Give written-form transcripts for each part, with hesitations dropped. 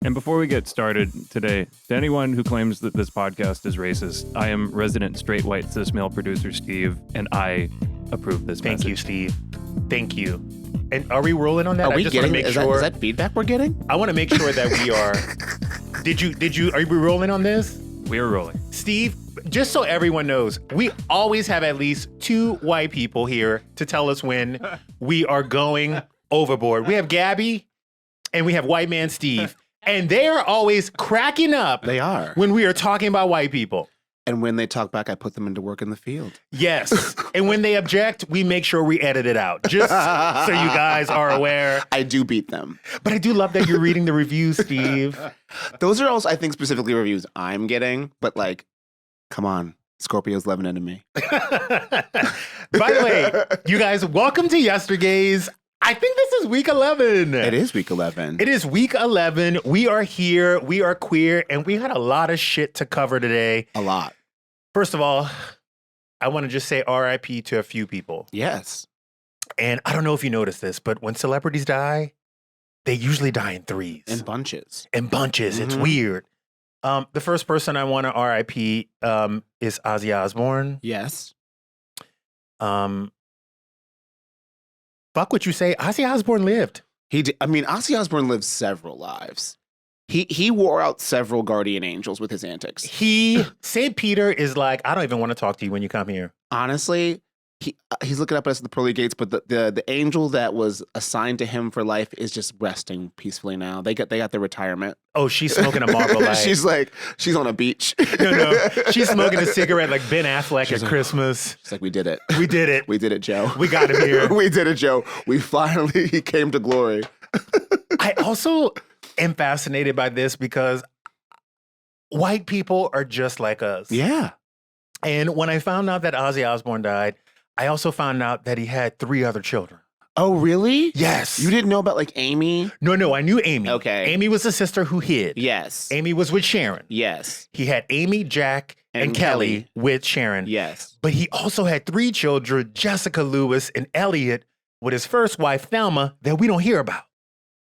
And before we get started today, to anyone who claims that this podcast is racist, I am resident straight white cis male producer Steve, and I approve this Thank you, message. Steve. Thank you. And are we rolling on that? Are we getting? Make Is sure. that feedback we're getting? I want to make sure that we are. Are we rolling on this? We are rolling. Steve, just so everyone knows, we always have at least two white people here to tell us when we are going overboard. We have Gabby and we have white man Steve. And they are always cracking up. They are. When we are talking about white people. And when they talk back, I put them into work in the field. Yes. And when they object, we make sure we edit it out. Just so you guys are aware. I do beat them. But I do love that you're reading the reviews, Steve. Those are also, I think, specifically reviews I'm getting. But like, come on. Scorpio's loving into me. By the way, you guys, welcome to Yestergays. I think this is week 11. It is week 11. It is week 11. We are here. We are queer. And we had a lot of shit to cover today. A lot. First of all, I want to just say RIP to a few people. Yes. And I don't know if you noticed this, but when celebrities die, they usually die in threes. In bunches. In bunches. It's weird. The first person I want to RIP is Ozzy Osbourne. Yes. Fuck what you say. Ozzy Osbourne lived. Ozzy Osbourne lived several lives. He wore out several guardian angels with his antics. St. Peter is like, I don't even want to talk to you when you come here. Honestly, he's looking up at us at the pearly gates, but the angel that was assigned to him for life is just resting peacefully now. They got their retirement. Oh, she's smoking a Marlboro Light. she's on a beach. No, she's smoking a cigarette like Ben Affleck at Christmas. She's like, we did it. We did it. We did it, Joe. We got him here. We did it, Joe. He came to glory. I also am fascinated by this because white people are just like us. Yeah. And when I found out that Ozzy Osbourne died, I also found out that he had 3 other children. Oh, really? Yes. You didn't know about like Amy? No, I knew Amy. Okay. Amy was the sister who hid. Yes. Amy was with Sharon. Yes. He had Amy, Jack, and Kelly with Sharon. Yes. But he also had 3 children, Jessica Lewis and Elliot, with his first wife, Thelma, that we don't hear about.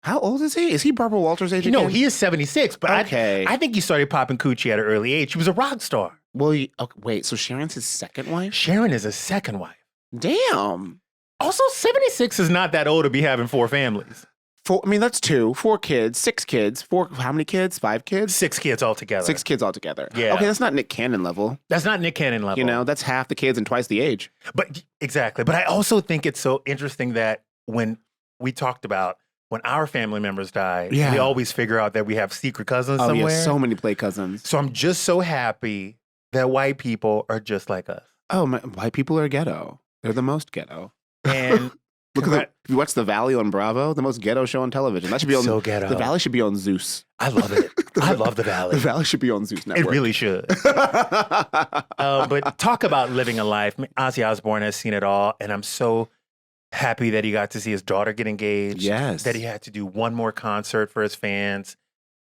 How old is he? Is he Barbara Walters' age No, again? he is 76, but okay. I think he started popping coochie at an early age. He was a rock star. Well, wait, so Sharon's his second wife? Sharon is his second wife. Damn. Also, 76 is not that old to be having 4 families. That's 2, 4 kids, 6 kids, 4, how many kids? 5 kids? 6 kids altogether. 6 kids altogether. Yeah. Okay, that's not Nick Cannon level. That's not Nick Cannon level. You know, that's half the kids and twice the age. But exactly. But I also think it's so interesting that when we talked about when our family members die, we always figure out that we have secret cousins somewhere. Yeah, so many play cousins. So I'm just so happy that white people are just like us. Oh, white people are ghetto. They're the most ghetto. And look at if you watch The Valley on Bravo, the most ghetto show on television. That should be on so ghetto. The Valley should be on Zeus. I love it. I love The Valley. The Valley should be on Zeus Network. It really should. But talk about living a life. Ozzy Osbourne has seen it all, and I'm so happy that he got to see his daughter get engaged. Yes. That he had to do one more concert for his fans,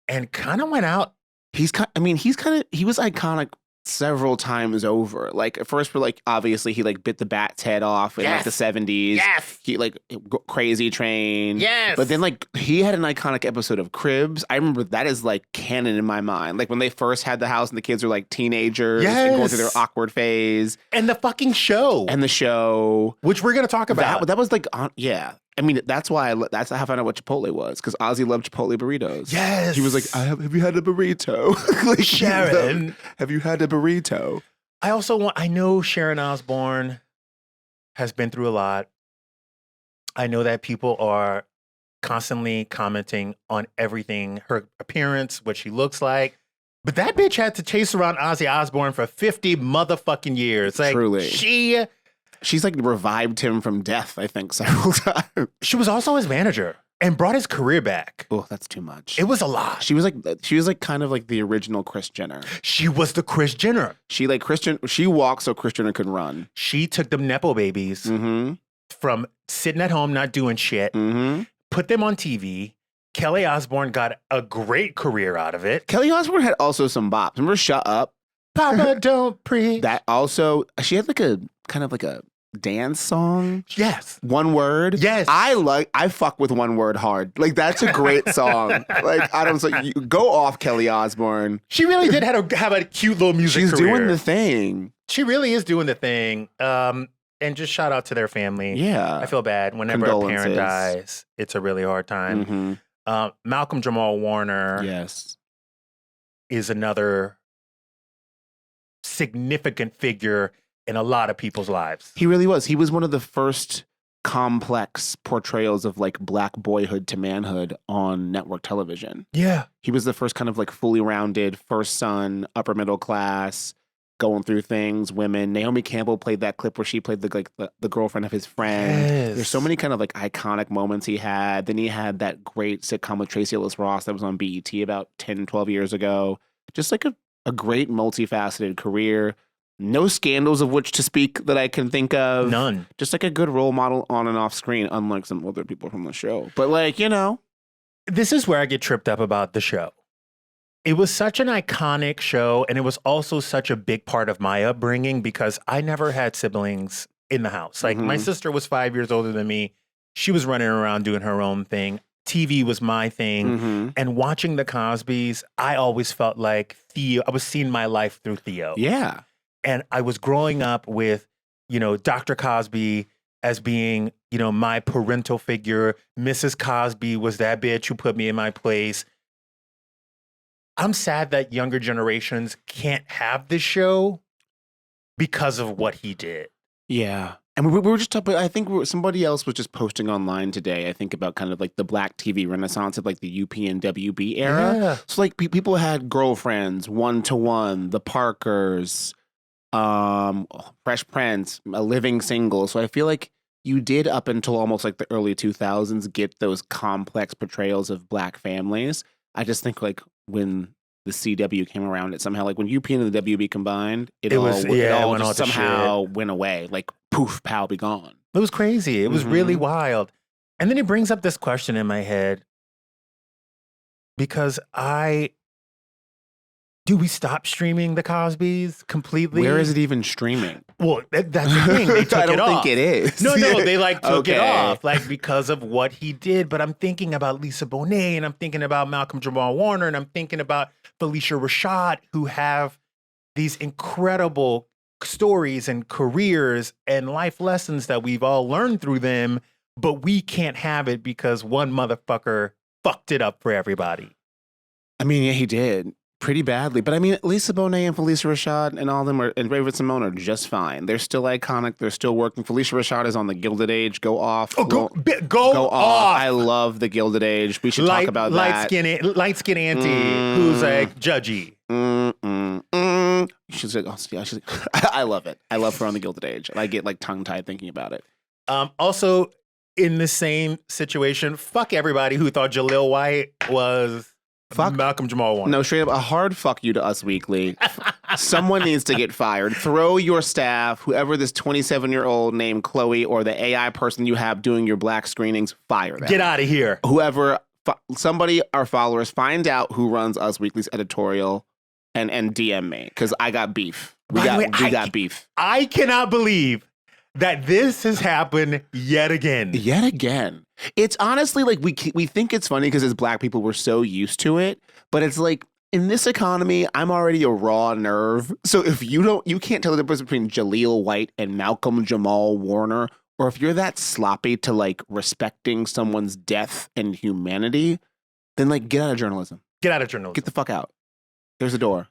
and kind of went out. He was iconic several times over. Like at first, we're like, obviously he like bit the bat's head off in like the 70s. Yes. He like Crazy Train. Yes. But then like he had an iconic episode of Cribs. I remember that is like canon in my mind. Like when they first had the house and the kids were like teenagers and going through their awkward phase. And the fucking show. And the show. Which we're going to talk about. That was like, yeah. I mean, that's that's how I found out what Chipotle was, because Ozzy loved Chipotle burritos. Yes. He was like, have you had a burrito? Like, Sharon. Have you had a burrito? I know Sharon Osbourne has been through a lot. I know that people are constantly commenting on everything, her appearance, what she looks like. But that bitch had to chase around Ozzy Osbourne for 50 motherfucking years. Like, truly. She's like revived him from death, I think, several times. She was also his manager and brought his career back. Oh, that's too much. It was a lot. She was like kind of like the original Kris Jenner. She was the Kris Jenner. She walked so Kris Jenner could run. She took them Nepo babies from sitting at home not doing shit, put them on TV. Kelly Osbourne got a great career out of it. Kelly Osbourne had also some bops. Remember Shut Up? Papa don't preach. That also, she had like a kind of like a dance song. Yes. One Word. Yes. I fuck with One Word hard. Like, that's a great song. Like, I don't know. Go off, Kelly Osbourne. She really did have a cute little music She's career. doing the thing. She really is doing the thing. And just shout out to their family. Yeah. I feel bad. Whenever a parent dies, it's a really hard time. Mm-hmm. Malcolm Jamal Warner Yes. is another significant figure in a lot of people's lives. He really was. He was one of the first complex portrayals of like Black boyhood to manhood on network television. Yeah. He was the first kind of like fully rounded first son, upper middle class, going through things, women. Naomi Campbell played that clip where she played the girlfriend of his friend. Yes. There's so many kind of like iconic moments he had. Then he had that great sitcom with Tracee Ellis Ross that was on BET about 10, 12 years ago. Just like a great multifaceted career. No scandals of which to speak that I can think of. None. Just like a good role model on and off screen, unlike some other people from the show. But like, you know. This is where I get tripped up about the show. It was such an iconic show, and it was also such a big part of my upbringing because I never had siblings in the house. Like, my sister was 5 years older than me. She was running around doing her own thing. TV was my thing. And watching the Cosbys, I always felt like Theo, I was seeing my life through Theo. Yeah. And I was growing up with, Dr. Cosby as being, my parental figure. Mrs. Cosby was that bitch who put me in my place. I'm sad that younger generations can't have this show because of what he did. Yeah. And we were just talking, I think somebody else was just posting online today, I think about kind of like the Black TV renaissance of like the UP and WB era. Yeah. So like people had girlfriends, One to One, The Parkers, Fresh Prince, A Living Single. So I feel like you did up until almost like the early 2000s get those complex portrayals of Black families. I just think like when the CW came around, it somehow like when UP and the WB combined, it all just somehow went away. Like poof, pow, be gone. It was crazy. It was really wild. And then it brings up this question in my head because do we stop streaming the Cosbys completely? Where is it even streaming? Well, that's the thing. They took I don't it off. think it is. No, they like took it Okay. off, like because of what he did. But I'm thinking about Lisa Bonet, and I'm thinking about Malcolm Jamal Warner, and I'm thinking about Felicia Rashad, who have these incredible stories and careers and life lessons that we've all learned through them, but we can't have it because one motherfucker fucked it up for everybody. I mean, yeah, he did. Pretty badly. But I mean, Lisa Bonet and Felicia Rashad and all of them and Raven Simone are just fine. They're still iconic. They're still working. Felicia Rashad is on the Gilded Age. Go off. Oh, go off. I love the Gilded Age. We should talk about that. Light skin auntie who's like judgy. She's like, I love it. I love her on the Gilded Age. And I get like tongue tied thinking about it. Also, in the same situation, fuck everybody who thought Jaleel White was Malcolm Jamal Warner. No, straight up, a hard fuck you to Us Weekly. Someone needs to get fired. Throw your staff, whoever this 27-year-old named Chloe or the AI person you have doing your Black screenings, fire them. Get out of here. Whoever, somebody, our followers, find out who runs Us Weekly's editorial and DM me, because I got beef. We got beef. I cannot believe that this has happened yet again. Yet again. It's honestly like we think it's funny because as Black people we're so used to it, but it's like in this economy I'm already a raw nerve. So if you can't tell the difference between Jaleel White and Malcolm Jamal Warner, or if you're that sloppy to like respecting someone's death and humanity, then like get out of journalism. Get out of journalism. Get the fuck out. There's a door.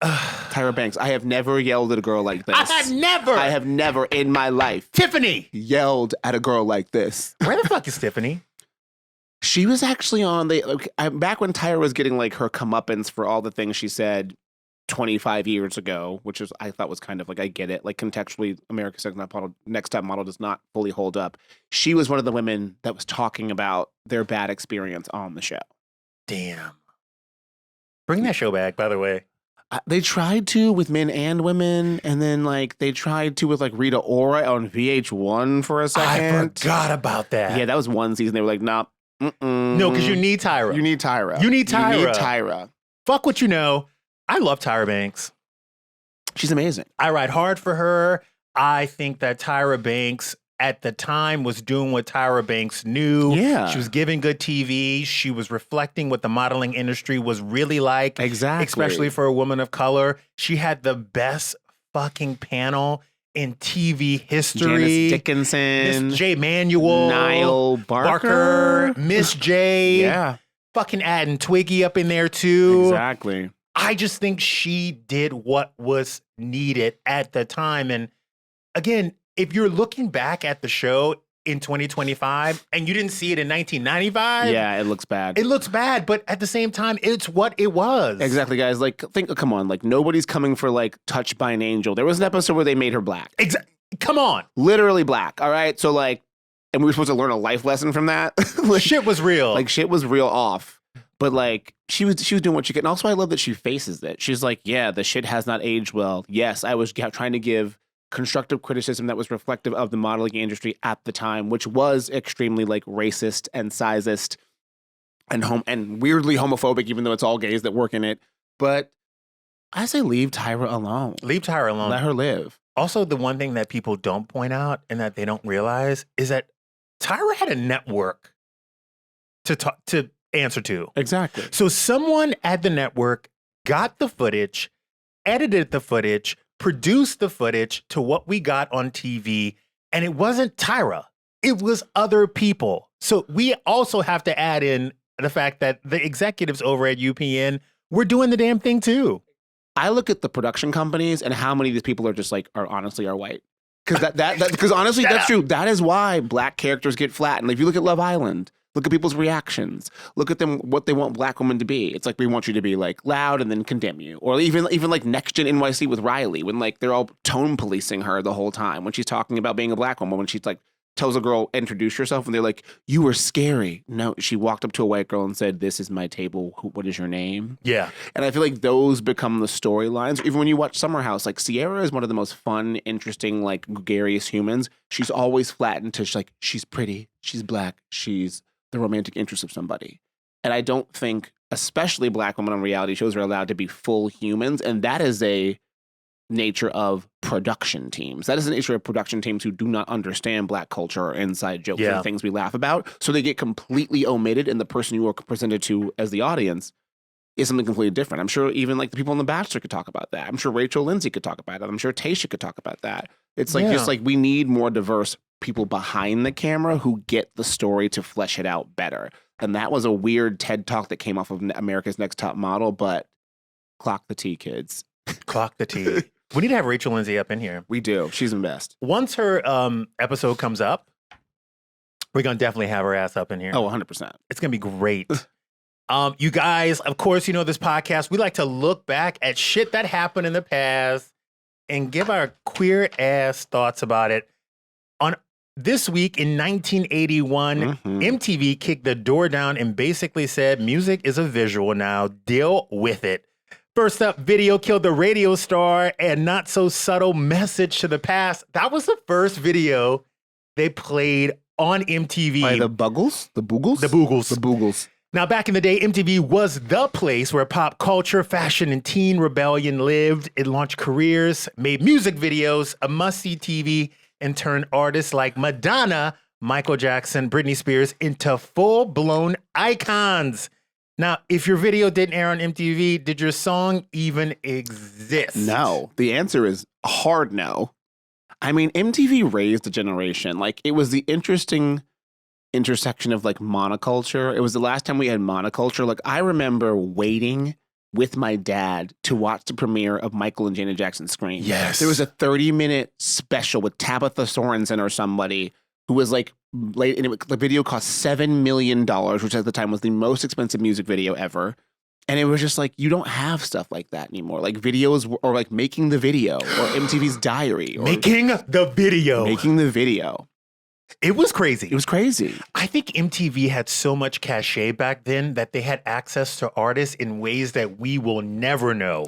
Tyra Banks, I have never yelled at a girl like this. I have never in my life. Tiffany yelled at a girl like this. Where the fuck is Tiffany? She was actually on back when Tyra was getting like her comeuppance for all the things she said 25 years ago, which is I thought was kind of like, I get it. Like contextually, America's Next Top Model does not fully hold up. She was one of the women that was talking about their bad experience on the show. Damn. Bring that show back, by the way. They tried to with men and women, and then like they tried to with like Rita Ora on VH1 for a second. I forgot about that. Yeah, that was one season. They were like, nah. No, because you need Tyra. You need Tyra. You need Tyra. Tyra. Fuck what you know. I love Tyra Banks. She's amazing. I ride hard for her. I think that Tyra Banks at the time was doing what Tyra Banks knew. Yeah. She was giving good TV. She was reflecting what the modeling industry was really like. Exactly. Especially for a woman of color. She had the best fucking panel in TV history. Janice Dickinson. Miss J. Manuel. Niall Barker. Miss J. Yeah. Fucking adding Twiggy up in there too. Exactly. I just think she did what was needed at the time. And again, if you're looking back at the show in 2025 and you didn't see it in 1995, yeah, it looks bad. It looks bad, but at the same time, it's what it was. Exactly, guys. Like, come on. Like, nobody's coming for, like, Touched by an Angel. There was an episode where they made her black. Come on. Literally black, all right? So, like, and we were supposed to learn a life lesson from that. Like, shit was real. Like, shit was real off. But, like, she was doing what she could. And also, I love that she faces it. She's like, yeah, the shit has not aged well. Yes, I was trying to give constructive criticism that was reflective of the modeling industry at the time, which was extremely like racist and sizist and weirdly homophobic, even though it's all gays that work in it. But I say leave Tyra alone. Leave Tyra alone. Let her live. Also, the one thing that people don't point out and that they don't realize is that Tyra had a network to answer to. Exactly. So someone at the network got the footage, edited the footage, produced the footage to what we got on TV, and it wasn't Tyra. It was other people. So we also have to add in the fact that the executives over at UPN were doing the damn thing too. I look at the production companies and how many of these people are just like are white. Because because honestly, that's true. That is why black characters get flattened. Like, if you look at Love Island, look at people's reactions. Look at them, what they want black women to be. It's like, we want you to be like loud and then condemn you. Or even like Next Gen NYC with Riley, when like they're all tone policing her the whole time when she's talking about being a black woman, when she's like tells a girl, introduce yourself, and they're like, you were scary. No, she walked up to a white girl and said, this is my table. What is your name? Yeah. And I feel like those become the storylines. Even when you watch Summer House, like Sierra is one of the most fun, interesting, like gregarious humans. She's always flattened to like, she's pretty, she's black, she's the romantic interest of somebody. And I don't think, especially black women on reality shows, are allowed to be full humans. And that is a nature of production teams. That is an issue of production teams who do not understand black culture or inside jokes and things we laugh about. So they get completely omitted, and the person you are presented to as the audience is something completely different. I'm sure even like the people on The Bachelor could talk about that. I'm sure Rachel Lindsay could talk about it. I'm sure Tayshia could talk about that. It's like just like we need more diverse people behind the camera who get the story to flesh it out better. And that was a weird TED Talk that came off of America's Next Top Model, but clock the T, kids. Clock the T. We need to have Rachel Lindsay up in here. We do. She's the best. Once her episode comes up, we're going to definitely have her ass up in here. Oh, 100%. It's going to be great. You guys, of course, you know this podcast. We like to look back at shit that happened in the past and give our queer ass thoughts about it. On this week in 1981, MTV kicked the door down and basically said, music is a visual now. Deal with it. First up, video killed the radio star and not so subtle message to the past. That was the first video they played on MTV. By the Buggles? The Boogles? The Boogles. The Boogles. Now, back in the day, MTV was the place where pop culture, fashion, and teen rebellion lived. It launched careers, made music videos, a must-see TV, and turned artists like Madonna, Michael Jackson, Britney Spears into full-blown icons. Now, if your video didn't air on MTV, did your song even exist? No. The answer is a hard no. I mean, MTV raised a generation. Like, it was the interesting intersection of like monoculture. It was the last time we had monoculture. Like, I remember waiting with my dad to watch the premiere of Michael and Janet Jackson Scream. Yes. There was a 30-minute special with Tabitha Sorensen or somebody who was like late, and the video cost $7 million, which at the time was the most expensive music video ever. And it was just like, you don't have stuff like that anymore. Like videos or like Making the Video or MTV's Diary. Or Making the Video. Making the Video. It was crazy. It was crazy. I think MTV had so much cachet back then that they had access to artists in ways that we will never know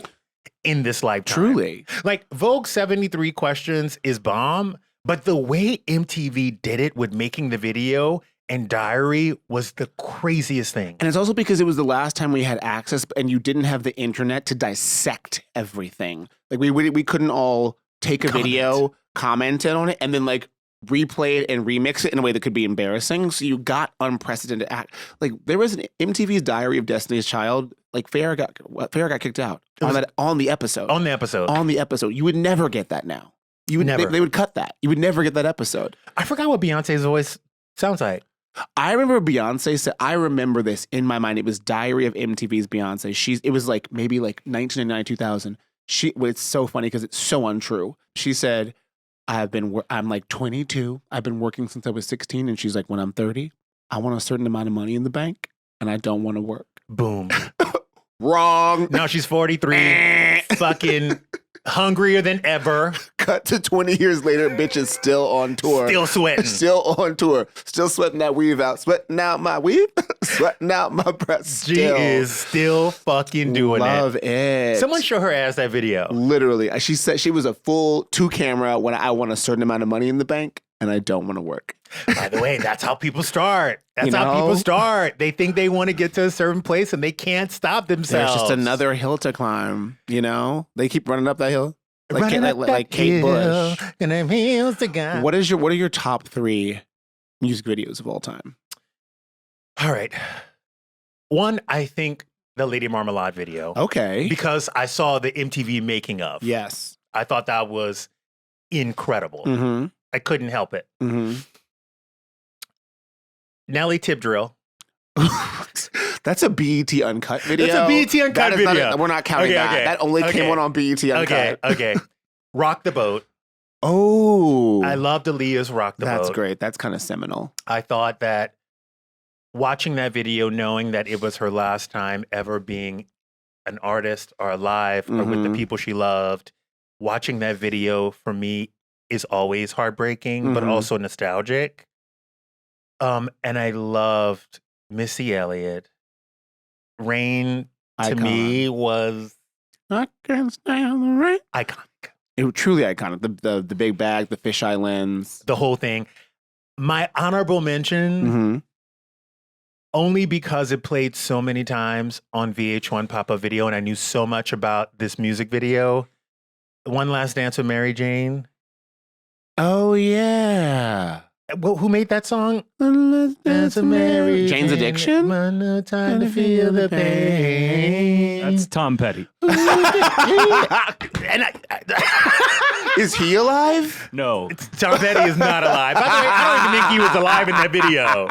in this lifetime. Truly. Like Vogue 73 Questions is bomb, but the way MTV did it with Making the Video and Diary was the craziest thing. And it's also because it was the last time we had access and you didn't have the internet to dissect everything. Like we couldn't all take a video, commented on it and then like replay it and remix it in a way that could be embarrassing. So you got unprecedented act. Like there was an MTV's Diary of Destiny's Child. Like Farrah got kicked out on the episode. On the episode. On the episode. You would never get that now. You would never. They would cut that. You would never get that episode. I forgot what Beyonce's voice sounds like. I remember Beyonce said, I remember this in my mind. It was Diary of MTV's Beyonce. It was like maybe like 1999, 2000. It's so funny because it's so untrue. She said, I'm like 22. I've been working since I was 16. And she's like, when I'm 30, I want a certain amount of money in the bank and I don't want to work. Boom. Wrong. Now she's 43, fucking hungrier than ever. Cut to 20 years later, bitch is still on tour. Still sweating. Still on tour. Still sweating that weave out. Sweating out my weave. Sweating out my breath. She is still fucking doing Love it. Someone show her ass that video. Literally. She said she was a full 2 camera when I want a certain amount of money in the bank and I don't want to work. By the way, that's how people start. That's how people start. They think they want to get to a certain place and they can't stop themselves. There's just another hill to climb, you know? They keep running up that hill. Like Kate Bush. And them heels to God. What are your top 3 music videos of all time? All right. One, I think the Lady Marmalade video. Okay. Because I saw the MTV making of. Yes. I thought that was incredible. Mm-hmm. I couldn't help it. Mm-hmm. Nelly Tip Drill. That's a BET Uncut video. That's a BET Uncut video. We're not counting that. Okay. That only came on BET Uncut. Okay. Rock the Boat. Oh. I loved Aaliyah's Rock the Boat. That's great. That's kind of seminal. I thought that watching that video, knowing that it was her last time ever being an artist or alive or with the people she loved, watching that video for me is always heartbreaking, but also nostalgic. And I loved Missy Elliott. Rain to me was I can't stand the rain. iconic. It was truly iconic. The big bag, the fisheye lens, the whole thing. My honorable mention, only because it played so many times on VH1 Pop-Up Video, and I knew so much about this music video. One Last Dance with Mary Jane. Oh yeah. Well, who made that song? One Last Dance with Mary Jane's Jane. Addiction? One more time to feel the pain. That's Tom Petty. And Is he alive? No. Tom Petty is not alive. By the way, I don't even think he was alive in that video.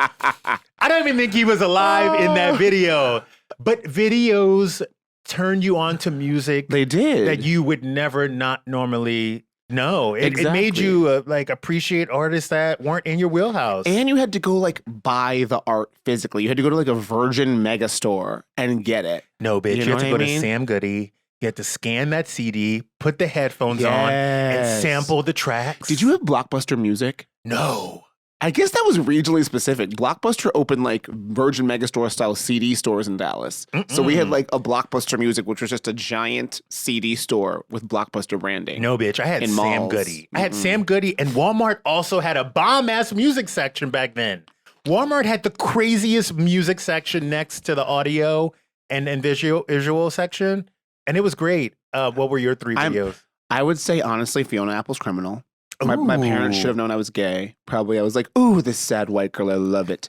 I don't even think he was alive in that video. But videos turn you on to music They did. that you would never not normally know. It made Exactly. you like appreciate artists that weren't in your wheelhouse. And you had to go like buy the art physically. You had to go to like a Virgin mega store and get it. No, bitch. You You, know had to what go I mean? to Sam Goody. You had to scan that CD, put the headphones on, and Yes. sample the tracks. Did you have Blockbuster Music? No. I guess that was regionally specific. Blockbuster opened like Virgin Megastore style CD stores in Dallas. So we had like a Blockbuster Music, which was just a giant CD store with Blockbuster branding. No, bitch. I had In Sam malls. Goody. I had Sam Goody, and Walmart also had a bomb-ass music section back then. Walmart had the craziest music section next to the audio and visual section, and it was great. What were your 3 videos? I would say, honestly, Fiona Apple's Criminal. My parents should have known I was gay. Probably I was like, ooh, this sad white girl, I love it.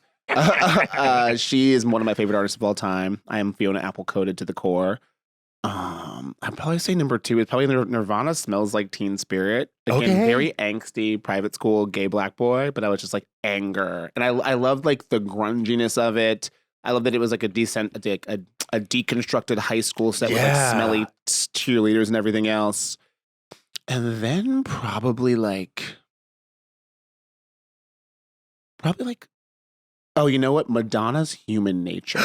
She is one of my favorite artists of all time. I am Fiona Apple coded to the core. I'd probably say number 2 is probably Nirvana Smells Like Teen Spirit. Again, Okay. very angsty, private school, gay black boy, but I was just like anger. And I loved like the grunginess of it. I love that it was like a deconstructed high school set with like smelly cheerleaders and everything else. And then probably like, oh, you know what? Madonna's Human Nature.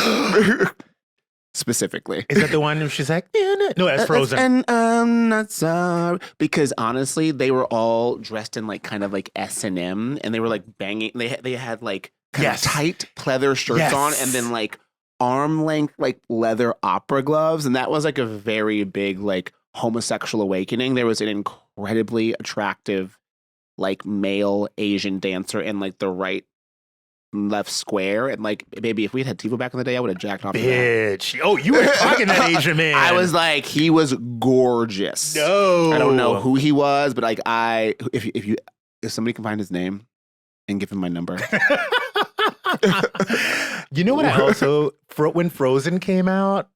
Specifically. Is that the one where she's like, no, that's Frozen. And I'm not sorry. Because honestly, they were all dressed in like kind of like S&M and they were like banging. They had like kind of tight pleather shirts on and then like arm length like leather opera gloves. And that was like a very big like homosexual awakening. There was an incredibly attractive like male Asian dancer in like the right left square. And like, baby, if we had TiVo back in the day, I would have jacked off. Bitch. Oh, you were talking that Asian man. I was like, he was gorgeous. No. I don't know who he was, but like if somebody can find his name and give him my number. You know what I also, when Frozen came out?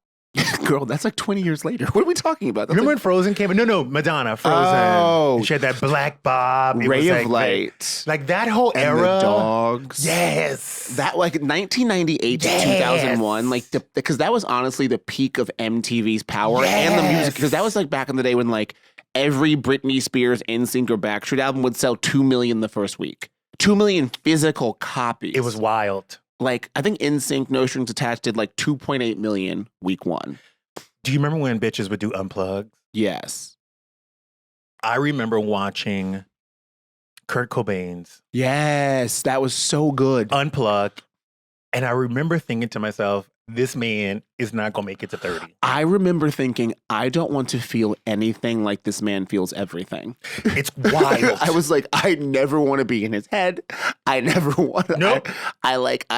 Girl, that's like 20 years later. What are we talking about? That's Remember when like, Frozen came out? No, Madonna, Frozen. Oh. She had that black bob. It Ray was of Light. Like that whole and era. the dogs. Yes. That like 1998 to 2001, like because that was honestly the peak of MTV's power and the music. Because that was like back in the day when like every Britney Spears, NSYNC, or Backstreet album would sell 2 million the first week. 2 million physical copies. It was wild. Like, I think NSYNC, No Strings Attached, did like 2.8 million week one. Do you remember when bitches would do unplugs? Yes. I remember watching Kurt Cobain's Yes, that was so good. Unplug. And I remember thinking to myself, this man is not going to make it to 30. I remember thinking, I don't want to feel anything like this man feels everything. It's wild. I was like, I never want to be in his head. I never want to. Nope. I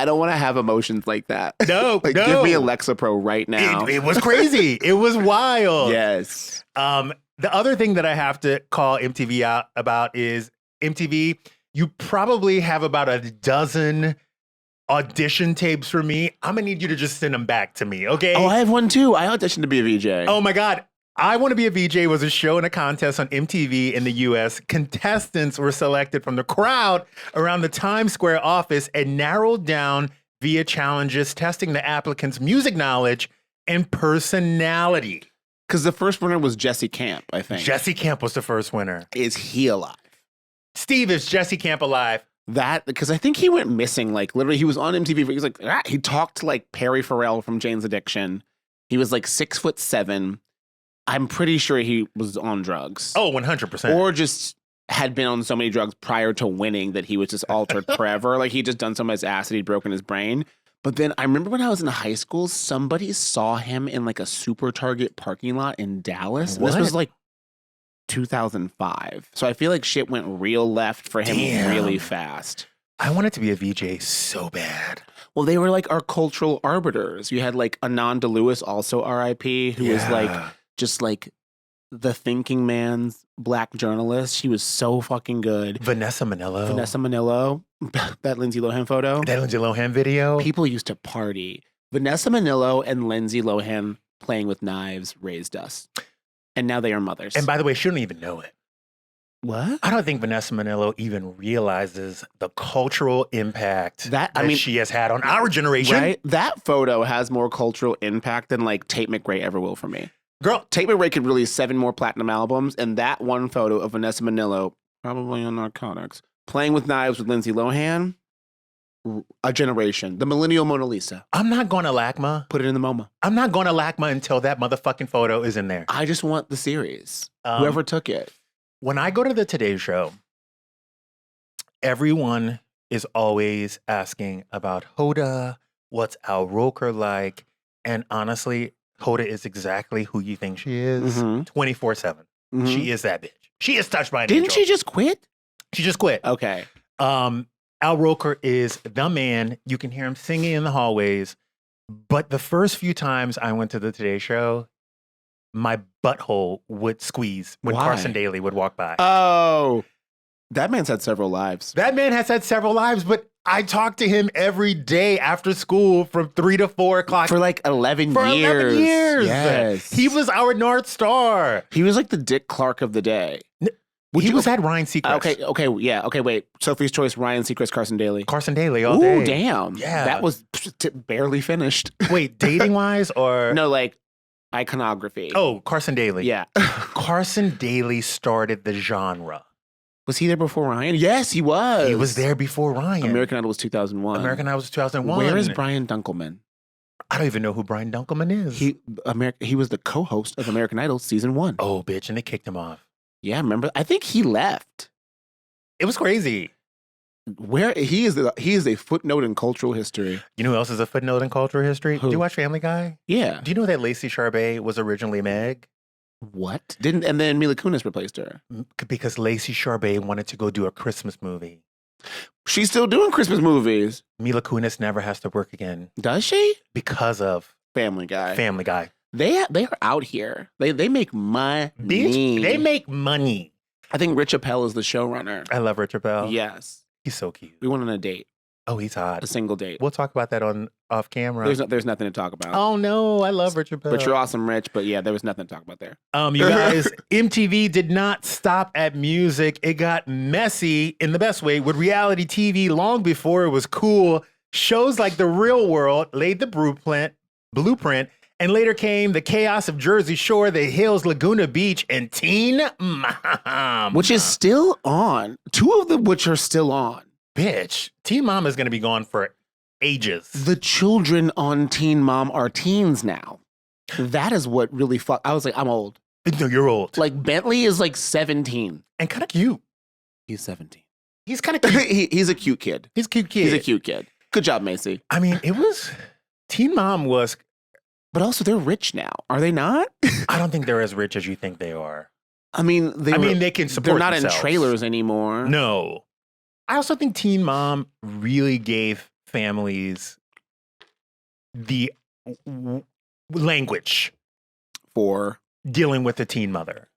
don't want to have emotions like that. No, Like, no. give me Alexa Pro right now. It was crazy. It was wild. Yes. The other thing that I have to call MTV out about is MTV, you probably have about a dozen audition tapes for me. I'm gonna need you to just send them back to me, okay? Oh, I have one too. I auditioned to be a VJ. Oh my God. I Want to Be a VJ was a show and a contest on MTV in the US. Contestants were selected from the crowd around the Times Square office and narrowed down via challenges testing the applicants' music knowledge and personality. Because the first winner was Jesse Camp, I think. Jesse Camp was the first winner. Is he alive? Steve, is Jesse Camp alive? That, because I think he went missing. Like, literally, he was on MTV. He was like, he talked to like Perry Farrell from Jane's Addiction. He was like 6'7". I'm pretty sure he was on drugs. Oh, 100%. Or just had been on so many drugs prior to winning that he was just altered forever. Like, he'd just done so much acid, he'd broken his brain. But then I remember when I was in high school, somebody saw him in like a Super Target parking lot in Dallas. And this was like 2005. So I feel like shit went real left for him really fast. I wanted to be a VJ so bad. Well, they were like our cultural arbiters. You had like Ananda Lewis, also RIP, who was like just like the thinking man's black journalist. She was so fucking good. Vanessa Manillo. That Lindsay Lohan photo. That Lindsay Lohan video. People used to party. Vanessa Manillo and Lindsay Lohan playing with knives raised us. And now they are mothers. And by the way, she don't even know it. What? I don't think Vanessa Manillo even realizes the cultural impact that she has had on our generation. Right? That photo has more cultural impact than like Tate McRae ever will for me. Girl, Tate McRae could release 7 more platinum albums, and that one photo of Vanessa Manillo, probably on narcotics, playing with knives with Lindsay Lohan, a generation. The millennial Mona Lisa. I'm not going to LACMA. Put it in the MoMA. I'm not going to LACMA until that motherfucking photo is in there. I just want the series. Whoever took it. When I go to the Today Show, everyone is always asking about Hoda, what's Al Roker like? And honestly, Hoda is exactly who you think she is, 24/7. She is that bitch. She is touched by an angel. Didn't she just quit? She just quit. Okay. Al Roker is the man. You can hear him singing in the hallways. But the first few times I went to the Today Show, my butthole would squeeze when Carson Daly would walk by. Oh, that man's had several lives. That man has had several lives, but I talk to him every day after school from 3 to 4 o'clock. For like 11 For years. 11 years. Yes. He was our North Star. He was like the Dick Clark of the day. He was at Ryan Seacrest. Okay, wait. Sophie's Choice, Ryan Seacrest, Carson Daly. Carson Daly all day. Ooh, damn. Yeah. That was barely finished. Wait, dating-wise or? No, like iconography. Oh, Carson Daly. Yeah. Carson Daly started the genre. Was he there before Ryan? Yes, he was. He was there before Ryan. American Idol was 2001. American Idol was 2001. Where is Brian Dunkelman? I don't even know who Brian Dunkelman is. He was the co-host of American Idol season 1. Oh, bitch, and they kicked him off. Yeah, remember? I think he left. It was crazy. Where he is a footnote in cultural history. You know who else is a footnote in cultural history? Who? Do you watch Family Guy? Yeah. Do you know that Lacey Chabert was originally Meg? What? And then Mila Kunis replaced her. Because Lacey Chabert wanted to go do a Christmas movie. She's still doing Christmas movies. Mila Kunis never has to work again Does she? because of Family Guy. Family Guy. They are out here. They make money. Bitch, they make money. I think Rich Appel is the showrunner. I love Richard Bell. Yes. He's so cute. We went on a date. Oh, he's hot. A single date. We'll talk about that on off camera. There's nothing to talk about. Oh no, I love Richard Bell. But you're awesome, Rich. But yeah, there was nothing to talk about there. You guys, MTV did not stop at music. It got messy in the best way with reality TV long before it was cool. Shows like The Real World laid the blueprint, and later came the chaos of Jersey Shore, The Hills, Laguna Beach, and Teen Mom. Which is still on. Two of them which are still on. Bitch, Teen Mom is going to be gone for ages. The children on Teen Mom are teens now. That is what really I was like, I'm old. No, you're old. Like, Bentley is like 17. And kind of cute. He's 17. He's kind of cute. He's a cute kid. He's a cute kid. He's a cute kid. Good job, Macy. I mean, Teen Mom was... But also, they're rich now. Are they not? I don't think they're as rich as you think they are. I mean, they can support They're not themselves. in trailers anymore. No. I also think Teen Mom really gave families the language For dealing with the teen mother.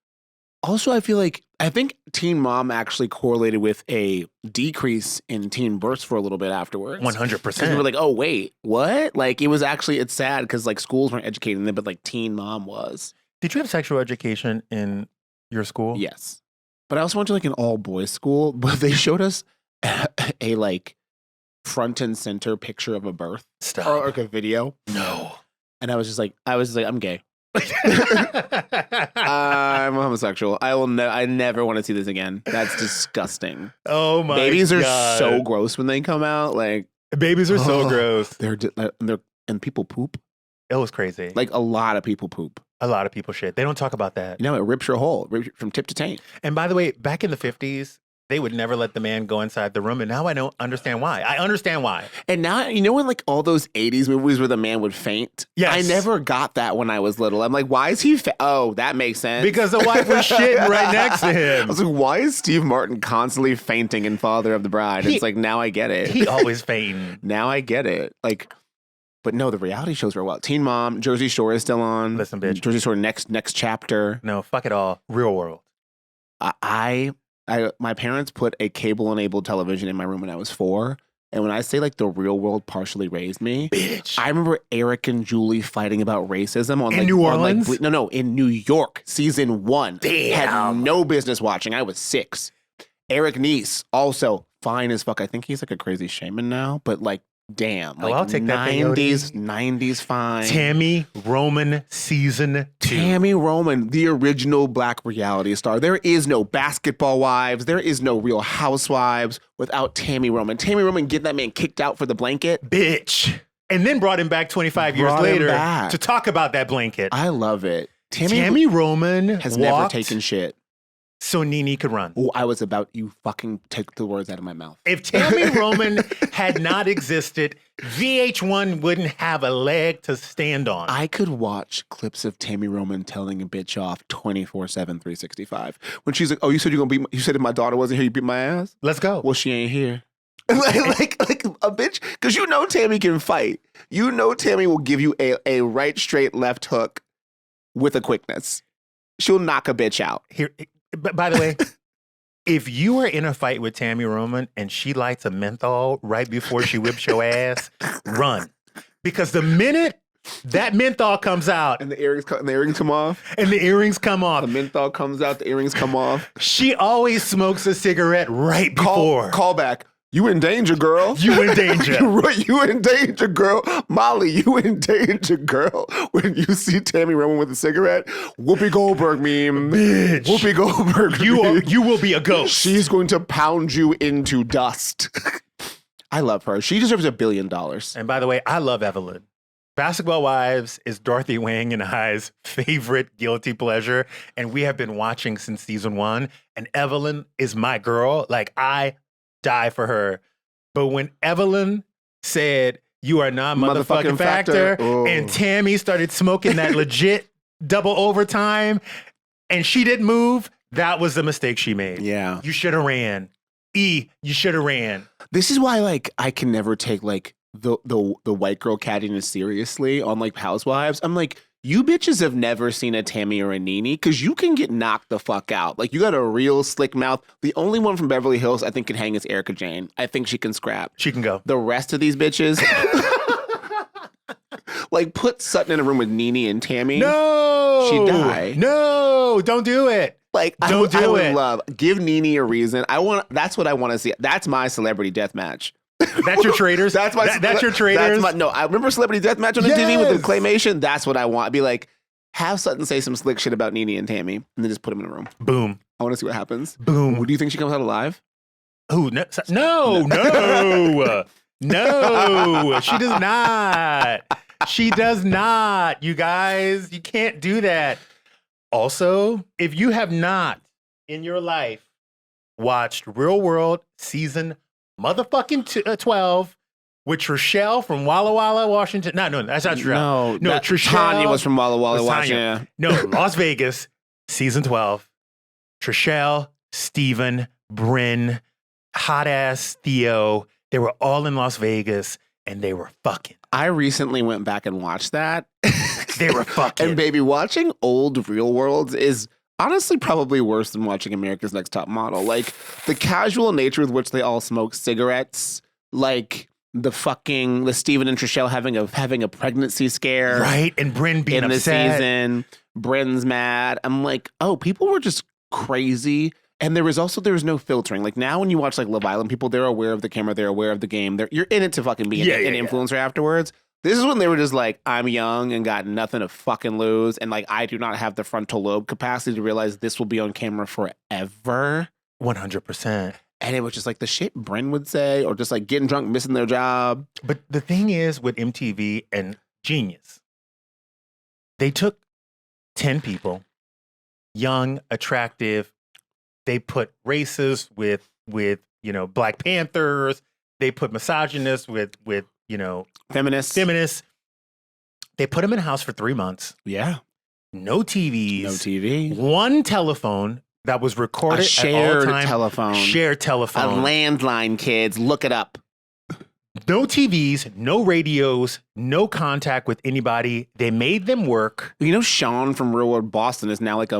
Also, I think Teen Mom actually correlated with a decrease in teen births for a little bit afterwards. 100%. Because we were like, oh, wait, what? Like, it's sad because, like, schools weren't educating them, but, like, Teen Mom was. Did you have sexual education in your school? Yes. But I also went to, like, an all-boys school, but they showed us a, like, front and center picture of a birth. Stop. Or, like, a video. No. And I was just like, I'm gay. I'm homosexual. I never want to see this again. That's disgusting. Oh my Babies are God. so gross when they come out. Like, Babies are so gross. They're and people poop. It was crazy. Like, a lot of people poop. A lot of people shit. They don't talk about that. You know, it rips your hole from tip to taint. And by the way, back in the 50s, they would never let the man go inside the room. And now I don't understand why. I understand why. And now, you know, in like all those 80s movies where the man would faint? Yes. I never got that when I was little. I'm like, why is he oh, that makes sense. Because the wife was shitting right next to I him. was like, why is Steve Martin constantly fainting in Father of the Bride? It's like, now I get it. He always fainting. Now I get it. Like, but no, the reality shows were well. Teen Mom, Jersey Shore is still on. Listen, bitch. Jersey Shore next chapter. No, fuck it all. Real World. My parents put a cable-enabled television in my room when I was 4. And when I say, like, the Real World partially raised me, Bitch. I remember Eric and Julie fighting about racism on In New Orleans? In New York, season 1. Damn. Had no business watching. I was 6. Eric Nice, also fine as fuck. I think he's like a crazy shaman now, but like, damn. Oh, Like, I'll take that, 90s fine. Tami Roman season 2. Tami Roman, the original black reality star. There is no Basketball Wives. There is no Real Housewives without Tami Roman. Tami Roman getting that man kicked out for the blanket. Bitch. And then brought him back 25 years Brought him later back. to talk about that blanket. I love it. Tami Roman has walked never taken shit. so Nene could run. Oh, I was about, you fucking take the words out of my mouth. If Tami Roman had not existed, VH1 wouldn't have a leg to stand on. I could watch clips of Tami Roman telling a bitch off 24/7, 365. When she's like, oh, you said you said if my daughter wasn't here, you beat my ass? Let's go. Well, she ain't here. like a bitch, because you know Tami can fight. You know Tami will give you a right, straight, left hook with a quickness. She'll knock a bitch out. Here, but by the way, if you are in a fight with Tami Roman and she lights a menthol right before she whips your ass, run. Because the minute that menthol comes out And the earrings come off. and the earrings come off, The menthol comes out, the earrings come off. she always smokes a cigarette right before. Call back. You in danger, girl. You in danger. You in danger, girl. Molly, you in danger, girl. When you see Tami Roman with a cigarette, Whoopi Goldberg meme. Bitch. Whoopi Goldberg meme. You will be a ghost. She's going to pound you into dust. I love her. She deserves $1 billion. And by the way, I love Evelyn. Basketball Wives is Dorothy Wang and I's favorite guilty pleasure. And we have been watching since season 1. And Evelyn is my girl. Like, I die for her. But when Evelyn said, you are not motherfucking factor, Oh. and Tammy started smoking that legit double overtime, and she didn't move, that was the mistake she made. Yeah. You should have ran. E, you should have ran. This is why, like, I can never take like the white girl cattiness seriously on like Housewives. I'm like, you bitches have never seen a Tami or a Nene because you can get knocked the fuck out. Like, you got a real slick mouth. The only one from Beverly Hills I think can hang is Erica Jane. I think she can scrap. She can go. The rest of these bitches, like, put Sutton in a room with Nene and Tami. No, she'd die. No, don't do it. Like, I would it. love, give Nene a reason. That's what I want to see. That's my celebrity death match. That's your traders. That's your traders. No, I remember Celebrity Deathmatch on MTV with the claymation. That's what I want. I'd be like, have Sutton say some slick shit about Nene and Tami, and then just put them in a room. Boom. I want to see what happens. Boom. Do you think she comes out alive? Oh no, no. She does not. She does not. You guys, you can't do that. Also, if you have not in your life watched Real World season motherfucking 12 with Trishelle from Walla Walla, Washington. No, that's not true. No, Trishelle. Tanya was from Walla Walla, Washington. No, Las Vegas, season 12. Trishelle, Steven, Bryn, hot ass Theo. They were all in Las Vegas and they were fucking. I recently went back and watched that. They were fucking. And baby, watching old Real Worlds is honestly probably worse than watching America's Next Top Model. Like, the casual nature with which they all smoke cigarettes, like the Steven and Trishelle having a pregnancy scare. Right, and Bryn being in upset. The season. Bryn's mad. I'm like, oh, people were just crazy. And there was no filtering. Like, now when you watch like Love Island, people, they're aware of the camera, they're aware of the game. You're in it to fucking be an influencer afterwards. This is when they were just like, I'm young and got nothing to fucking lose. And like, I do not have the frontal lobe capacity to realize this will be on camera forever. 100%. And it was just like the shit Bryn would say, or just like getting drunk, missing their job. But the thing is with MTV and Genius, they took 10 people, young, attractive. They put racists with Black Panthers. They put misogynists with feminists. They put them in a house for 3 months. Yeah. No TVs. No TV. One telephone that was recorded shared at all times. telephone. Shared telephone. A landline, kids. Look it up. No TVs, no radios, no contact with anybody. They made them work. You know, Sean from Real World Boston is now like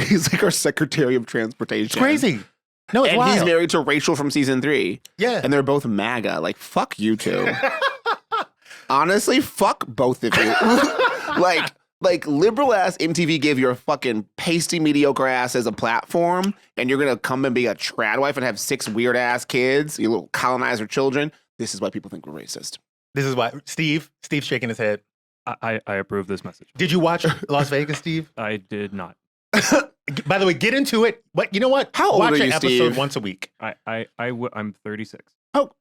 he's like our Secretary of Transportation. It's crazy. No, it's and wild. He's married to Rachel from season 3. Yeah. And they're both MAGA. Like, fuck you two. Honestly, fuck both of you. like liberal ass MTV gave your fucking pasty mediocre ass as a platform, and you're gonna come and be a trad wife and have 6 weird ass kids, you little colonizer children. This is why people think we're racist. This is why Steve's shaking his head. I approve this message. Did you watch Las Vegas, Steve? I did not. By the way, get into it. But you know what? How old watch are an you, episode Steve? once a week. I'm 36. Oh,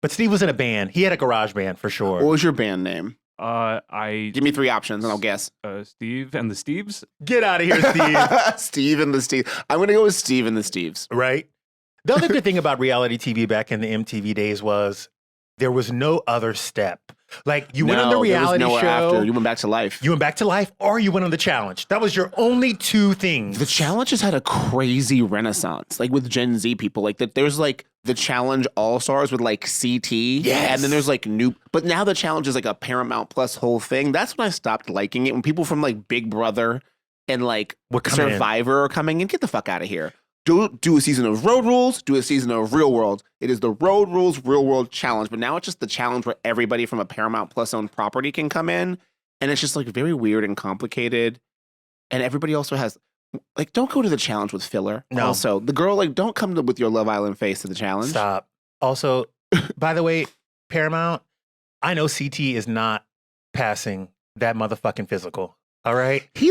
but Steve was in a band. He had a garage band for sure. what was your band name? Give me 3 options and I'll guess. Steve and the Steves. Get out of here, Steve. Steve and the Steves. I'm gonna go with Steve and the Steves. Right. The other good thing about reality TV back in the MTV days was there was no other step. Like, you went on the reality show. After. You went back to life. You went back to life, or you went on the challenge. That was your only 2 things. The challenge has had a crazy renaissance, like with Gen Z people. Like that, there's like the challenge All Stars with like CT, yes, and then there's like new. But now the challenge is like a Paramount Plus whole thing. That's when I stopped liking it. When people from like Big Brother and like Survivor are coming in, get the fuck out of here. Do a season of Road Rules, do a season of Real World. It is the Road Rules Real World Challenge, but now it's just the challenge where everybody from a Paramount Plus owned property can come in, and it's just like very weird and complicated. And everybody also has like, don't go to the challenge with filler. No. Also, the girl, like, don't come with your Love Island face to the challenge. Stop. Also, by the way, Paramount, I know CT is not passing that motherfucking physical. All right. He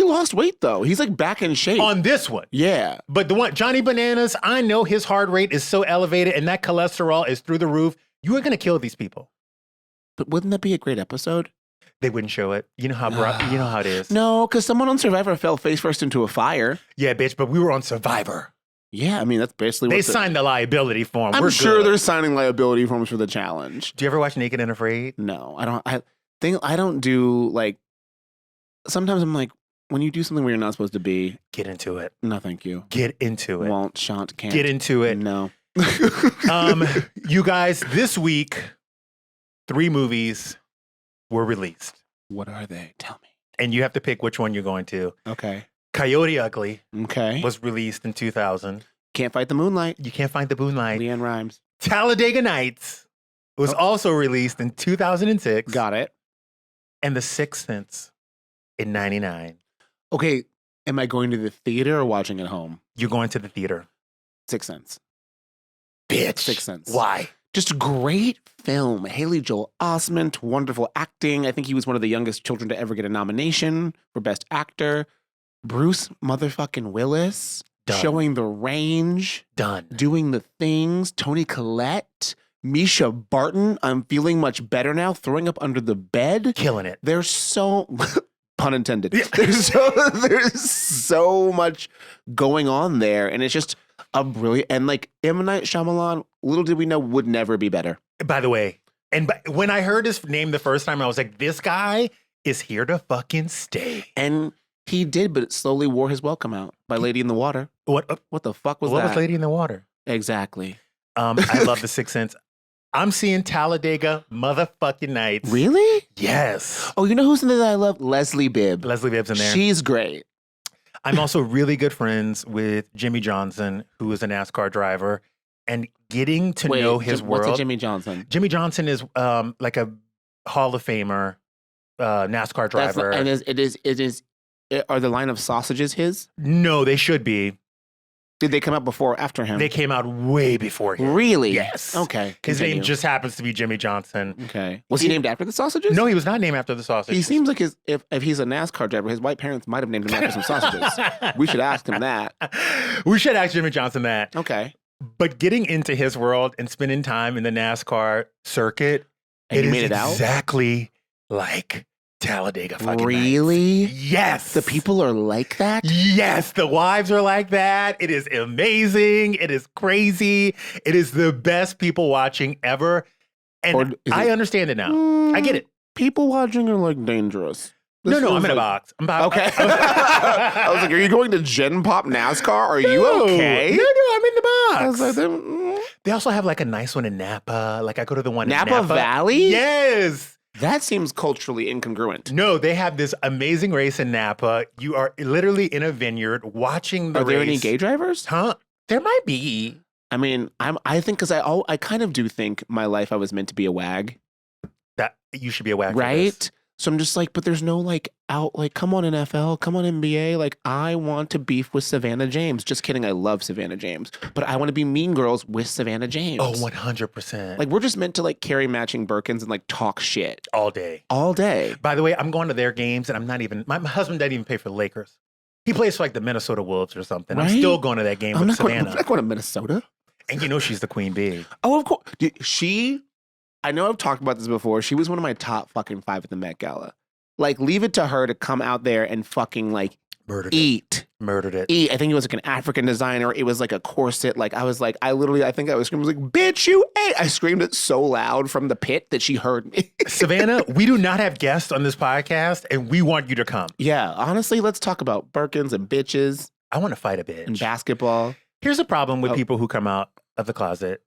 lost weight though. He's like back in shape. On this one. Yeah. But the one, Johnny Bananas, I know his heart rate is so elevated and that cholesterol is through the roof. You are going to kill these people. But wouldn't that be a great episode? They wouldn't show it. You know how it is. No, because someone on Survivor fell face first into a fire. Yeah, bitch, but we were on Survivor. Yeah, I mean, that's basically what they signed the liability form. I'm sure they're signing liability forms for the challenge. Do you ever watch Naked and Afraid? No, I don't. I don't do like. Sometimes I'm like, when you do something where you're not supposed to be, get into it. No, thank you. Get into it. Won't, shan't, can't. Get into it. No. You guys, this week, 3 movies were released. What are they? Tell me. And you have to pick which one you're going to. Okay. Coyote Ugly Okay. was released in 2000. Can't Fight the Moonlight. You Can't Find the Moonlight. Leanne Rimes. Talladega Nights was also released in 2006. Got it. And The Sixth Sense in 99. Okay. Am I going to the theater or watching at home? You're going to the theater. Sixth Sense. Bitch. Sixth Sense. Why? Just a great film. Haley Joel Osment, wonderful acting. I think he was one of the youngest children to ever get a nomination for Best Actor. Bruce motherfucking Willis. Done. Showing the range. Done. Doing the things. Toni Collette. Misha Barton. I'm feeling much better now. Throwing up under the bed. Killing it. There's so... Pun intended. There's so much going on there. And it's just a brilliant... And like M. Night Shyamalan, little did we know, would never be better. By the way, when I heard his name the first time, I was like, this guy is here to fucking stay. And he did, but it slowly wore his welcome out by Lady in the Water. What the fuck was that? What was Lady in the Water? Exactly. I love The Sixth Sense. I'm seeing Talladega motherfucking Nights. Really? Yes. Oh, you know who's in there that I love? Leslie Bibb. Leslie Bibb's in there. She's great. I'm also really good friends with Jimmy Johnson, who is a NASCAR driver, and getting to know his world. What's a Jimmy Johnson? Jimmy Johnson is like a Hall of Famer NASCAR driver. Are the line of sausages his? No, they should be. Did they come out before or after him? They came out way before him. Really? Yes. Okay. His continue. name just happens to be Jimmy Johnson. Okay. Was he named after the sausages? No, he was not named after the sausages. He seems like if he's a NASCAR driver, his white parents might have named him after some sausages. We should ask him that. We should ask Jimmy Johnson that. Okay. But getting into his world and spending time in the NASCAR circuit, And you made it out? Exactly like Talladega fucking Really? Nights. Yes. The people are like that? Yes, the wives are like that. It is amazing. It is crazy. It is the best people watching ever. And I understand it now. I get it. People watching are like dangerous. No, I'm in a box. Okay. I was like, are you going to Gen Pop NASCAR? Are you okay? No, I'm in the box. I was like, they also have like a nice one in Napa. Like I go to the one in Napa Napa Valley? Yes. That seems culturally incongruent. No, they have this amazing race in Napa. You are literally in a vineyard watching the race. Are there any gay drivers? Huh? There might be. I mean, I think because I kind of do think my life I was meant to be a wag. That you should be a wag, right? So I'm just like, but there's no like come on NFL, come on NBA. Like I want to beef with Savannah James. Just kidding. I love Savannah James, but I want to be Mean Girls with Savannah James. Oh, 100%. Like we're just meant to like carry matching Birkins and like talk shit all day. All day. By the way, I'm going to their games and I'm not even, my husband doesn't even pay for the Lakers. He plays for like the Minnesota Wolves or something. Right? I'm still going to that game with Savannah. I'm not going to Minnesota. And you know she's the queen bee. Oh, of course. I know I've talked about this before. She was one of my top fucking 5 at the Met Gala. Like, leave it to her to come out there and fucking, like, Murdered it. Eat. I think it was like an African designer. It was like a corset. Like, I think I was screaming, like, bitch, you ate. I screamed it so loud from the pit that she heard me. Savannah, we do not have guests on this podcast, and we want you to come. Yeah, honestly, let's talk about Birkins and bitches. I want to fight a bitch. And basketball. Here's a problem with people who come out of the closet.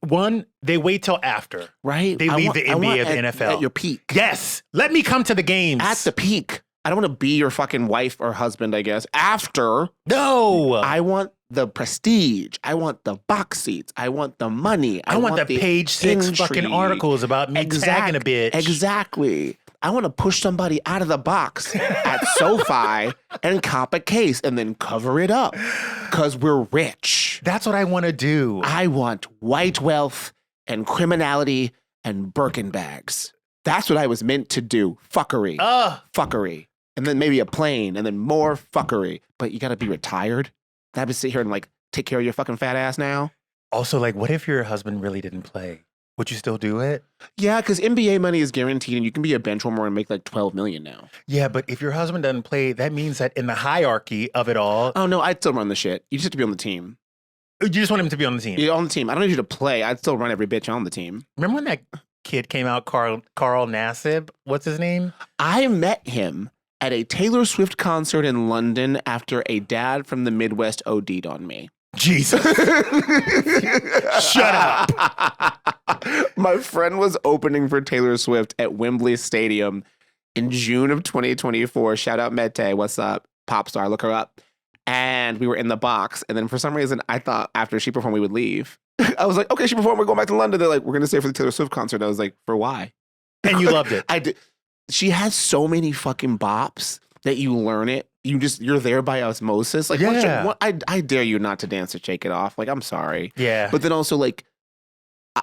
One, they wait till after. Right. They leave the NBA or the NFL. At your peak. Yes. Let me come to the games. At the peak. I don't want to be your fucking wife or husband, I guess. After. No. I want the prestige. I want the box seats. I want the money. I want the page 6 fucking articles about me tagging a bitch. Exactly. I want to push somebody out of the box at SoFi and cop a case and then cover it up because we're rich. That's what I want to do. I want white wealth and criminality and Birkin bags. That's what I was meant to do. Fuckery. Fuckery. And then maybe a plane and then more fuckery. But you got to be retired. I have to sit here and like take care of your fucking fat ass now. Also, like, what if your husband really didn't play? Would you still do it? Yeah, because NBA money is guaranteed and you can be a bench warmer and make like $12 million now. Yeah, but if your husband doesn't play, that means that in the hierarchy of it all. Oh, no, I'd still run the shit. You just have to be on the team. You just want him to be on the team? Yeah, on the team. I don't need you to play. I'd still run every bitch on the team. Remember when that kid came out, Carl Nassif? What's his name? I met him at a Taylor Swift concert in London after a dad from the Midwest OD'd on me. Jesus. Shut up. My friend was opening for Taylor Swift at Wembley Stadium in June of 2024. Shout out Mete. What's up? Pop star. Look her up. And we were in the box. And then for some reason, I thought after she performed, we would leave. I was like, okay, she performed. We're going back to London. They're like, we're going to stay for the Taylor Swift concert. I was like, for why? And you loved it. I did. She has so many fucking bops that you learn it. You're there by osmosis. Like, Yeah. I dare you not to dance or shake it off. Like, I'm sorry. Yeah. But then also, like,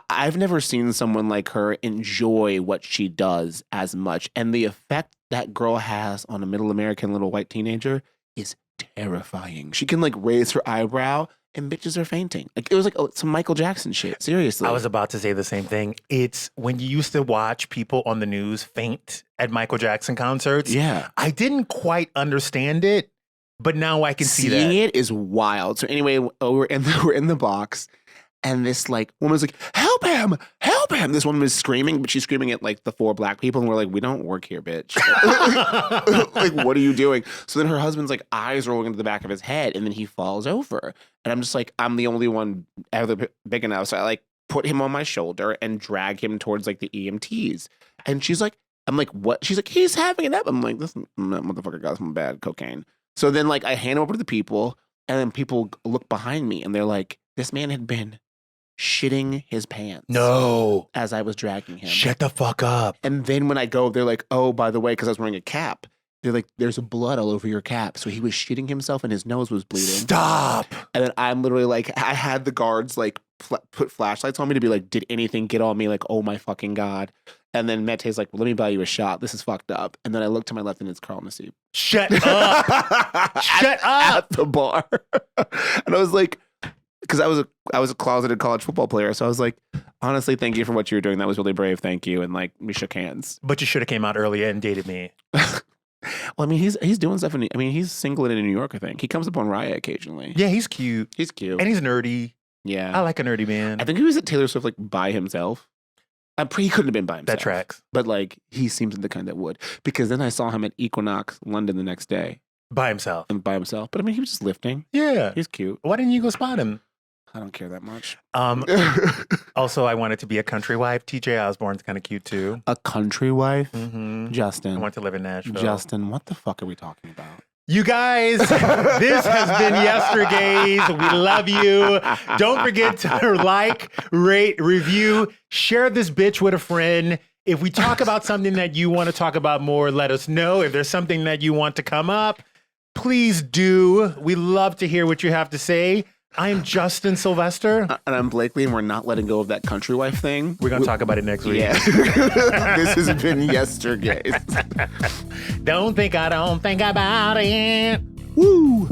I've never seen someone like her enjoy what she does as much. And the effect that girl has on a middle American little white teenager is terrifying. She can, like, raise her eyebrow and bitches are fainting. Like, it was like some Michael Jackson shit. Seriously. I was about to say the same thing. It's when you used to watch people on the news faint at Michael Jackson concerts. Yeah. I didn't quite understand it, but now I can see that. Seeing it is wild. So anyway, we're in the box. And this, like, woman's like, help him, help him. This woman is screaming, but she's screaming at, like, the 4 black people. And we're like, we don't work here, bitch. Like, what are you doing? So then her husband's, like, eyes rolling into the back of his head. And then he falls over. And I'm just like, I'm the only one ever big enough. So I, like, put him on my shoulder and drag him towards, like, the EMTs. And she's like, I'm like, what? She's like, he's having an I'm like, this motherfucker got some bad cocaine. So then, like, I hand over to the people. And then people look behind me. And they're like, this man had been shitting his pants. No. As I was dragging him. Shut the fuck up. And then when I go, they're like, oh, by the way, because I was wearing a cap, they're like, there's blood all over your cap. So he was shitting himself and his nose was bleeding. Stop. And then I'm literally like, I had the guards like put flashlights on me to be like, did anything get on me? Like, oh my fucking God. And then Mete's like, well, let me buy you a shot. This is fucked up. And then I look to my left and it's Carl Nassif. Shut up. Shut up. At the bar. And I was like, because I was a closeted college football player, so I was like, honestly, thank you for what you were doing. That was really brave. Thank you. And like, we shook hands. But you should have came out earlier and dated me. Well, I mean, he's doing stuff. He's single in New York. I think he comes up on Riot occasionally. Yeah, he's cute. He's cute And he's nerdy. Yeah, I like a nerdy man. I think he was at Taylor Swift like by himself. He couldn't have been by himself. That tracks. But like, he seems the kind that would, because then I saw him at Equinox London the next day. By himself. And by himself. But I mean, he was just lifting. Yeah. He's cute. Why didn't you go spot him? I don't care that much. Also, I wanted to be a country wife. TJ Osbourne's kind of cute too. A country wife? Mm-hmm. Justin. I want to live in Nashville. Justin, what the fuck are we talking about? You guys, this has been Yestergays. We love you. Don't forget to like, rate, review, share this bitch with a friend. If we talk about something that you want to talk about more, let us know. If there's something that you want to come up, please do. We love to hear what you have to say. I'm Justin Sylvester. And I'm Blakely, and we're not letting go of that country wife thing. We're going to talk about it next week. Yeah. This has been Yestergays. Don't think I don't think about it. Woo!